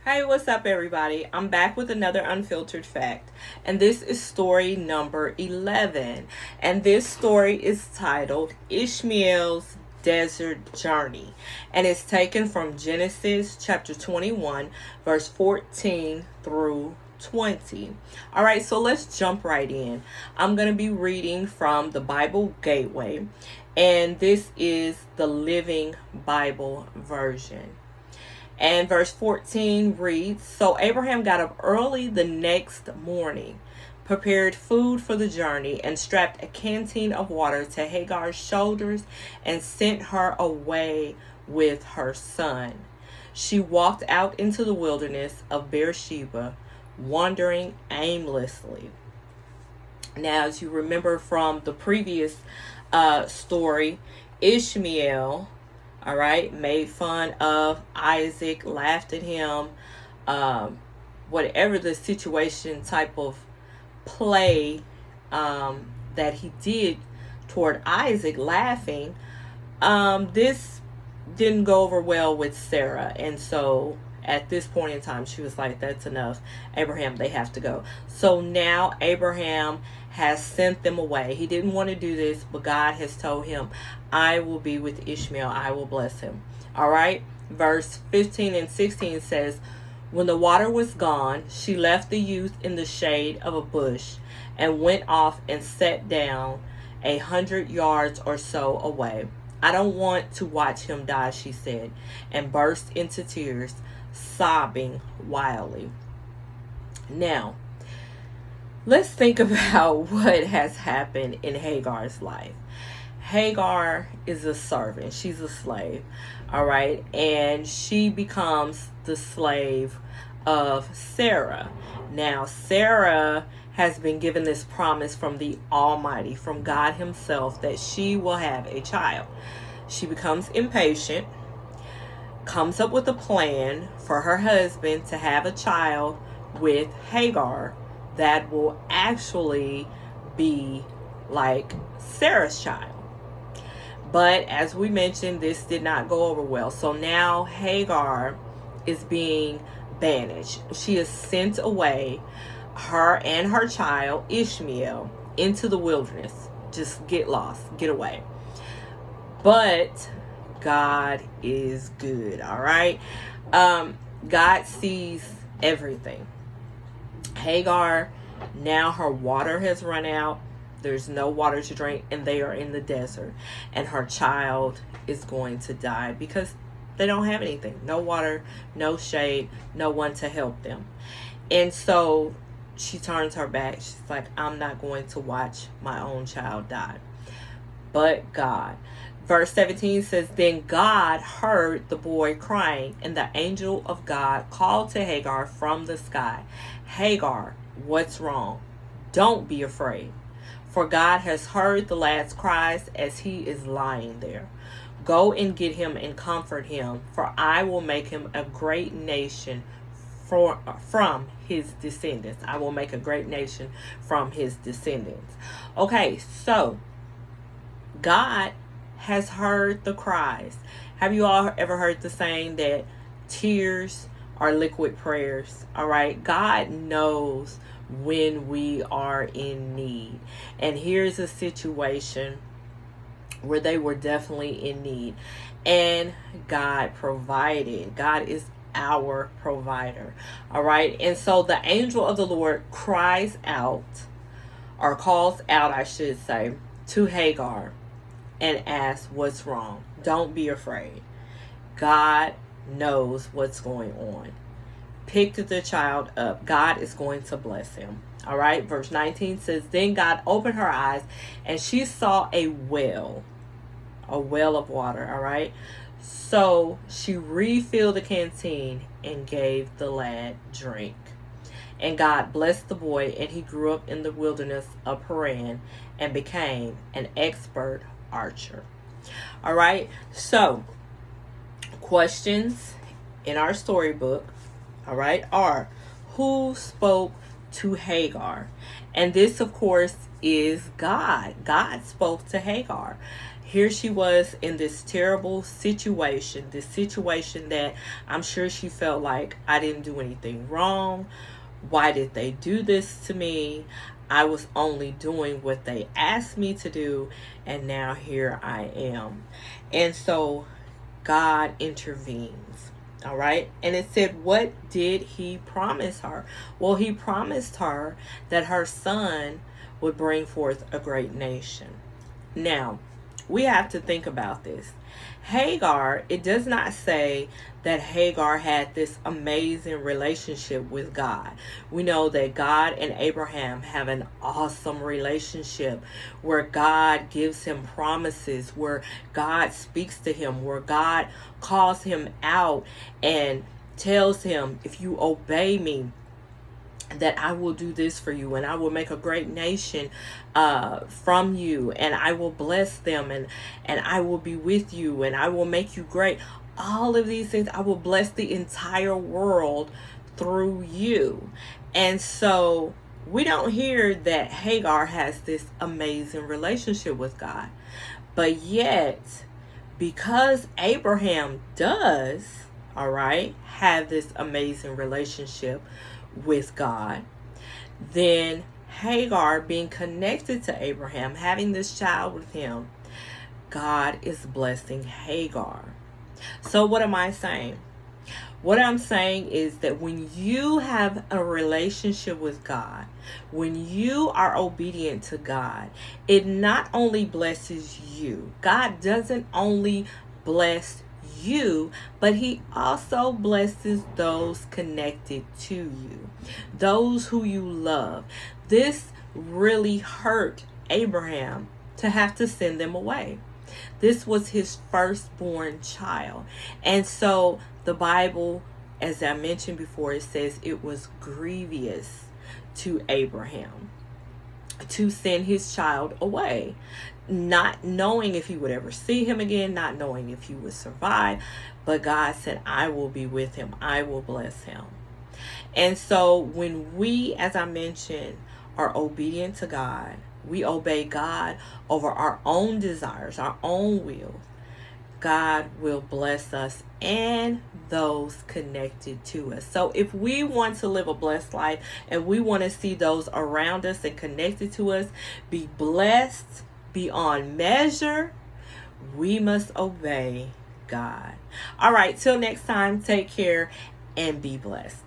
Hey, what's up, everybody? I'm back with another unfiltered fact, and this is story number 11. And this story is titled Ishmael's Desert Journey, and it's taken from Genesis chapter 21, verse 14 through 20. All right, so let's jump right in. I'm going to be reading from the Bible Gateway, and this is the Living Bible version. And verse 14 reads, So Abraham got up early the next morning, prepared food for the journey, and strapped a canteen of water to Hagar's shoulders and sent her away with her son. She walked out into the wilderness of Beersheba, wandering aimlessly. Now, as you remember from the previous story, Ishmael, all right, made fun of Isaac, laughed at him, whatever the situation type of play that he did toward Isaac, laughing, this didn't go over well with Sarah. And so at this point in time, she was like, that's enough. Abraham, they have to go. So now Abraham has sent them away. He didn't want to do this, but God has told him, I will be with Ishmael. I will bless him. All right. Verse 15 and 16 says, When the water was gone, she left the youth in the shade of a bush and went off and sat down 100 yards or so away. I don't want to watch him die, she said, and burst into tears, sobbing wildly. Now, let's think about what has happened in Hagar's life. Hagar is a servant. She's a slave. All right. And she becomes the slave of Sarah. Now, Sarah has been given this promise from the Almighty, from God Himself, that she will have a child. She becomes impatient, comes up with a plan for her husband to have a child with Hagar that will actually be like Sarah's child. But as we mentioned, this did not go over well. So now Hagar is being banished. She is sent away, her and her child Ishmael, into the wilderness. Just get lost, get away. But God is good, all right? God sees everything. Hagar, now her water has run out. There's no water to drink, and they are in the desert. And her child is going to die because they don't have anything. No water, no shade, no one to help them. And so she turns her back. She's like, I'm not going to watch my own child die. But God. Verse 17 says, Then God heard the boy crying, and the angel of God called to Hagar from the sky, Hagar, what's wrong? Don't be afraid. For God has heard the lad's cries as he is lying there. Go and get him and comfort him, for I will make him a great nation from his descendants. I will make a great nation from his descendants. Okay, so God has heard the cries. Have you all ever heard the saying that tears are liquid prayers? All right, God knows when we are in need. And here's a situation where they were definitely in need, and God provided. God is our provider. All right. And so the angel of the Lord cries out, or calls out, I should say, to Hagar and asks, what's wrong? Don't be afraid. God knows what's going on. Pick the child up. God is going to bless him. All right. Verse 19 says, Then God opened her eyes and she saw a well of water. All right. So she refilled the canteen and gave the lad drink. And God blessed the boy, and he grew up in the wilderness of Paran and became an expert archer. All right. So questions in our storybook, all right, are who spoke to Hagar? And this, of course, is God. God spoke to Hagar. Here she was in this terrible situation, this situation that I'm sure she felt like, I didn't do anything wrong. Why did they do this to me? I was only doing what they asked me to do, and now here I am. And so God intervenes. All right. And it said, what did he promise her? Well, he promised her that her son would bring forth a great nation. Now, we have to think about this. Hagar, it does not say that Hagar had this amazing relationship with God. We know that God and Abraham have an awesome relationship where God gives him promises, where God speaks to him, where God calls him out and tells him, if you obey me, that I will do this for you, and I will make a great nation from you, and I will bless them, and I will be with you, and I will make you great. All of these things, I will bless the entire world through you. And so we don't hear that Hagar has this amazing relationship with God. But yet, because Abraham does, all right, have this amazing relationship with God, then Hagar being connected to Abraham, having this child with him, God is blessing Hagar. So what am I saying? What I'm saying is that when you have a relationship with God, when you are obedient to God, it not only blesses you. God doesn't only bless you, but he also blesses those connected to you, those who you love. This really hurt Abraham to have to send them away. This was his firstborn child. And so the Bible, as I mentioned before, it says it was grievous to Abraham to send his child away, not knowing if he would ever see him again, not knowing if he would survive. But God said, I will be with him. I will bless him. And so when we, as I mentioned, are obedient to God, we obey God over our own desires, our own will, God will bless us and those connected to us. So if we want to live a blessed life and we want to see those around us and connected to us be blessed beyond measure, we must obey God. All right, till next time, take care and be blessed.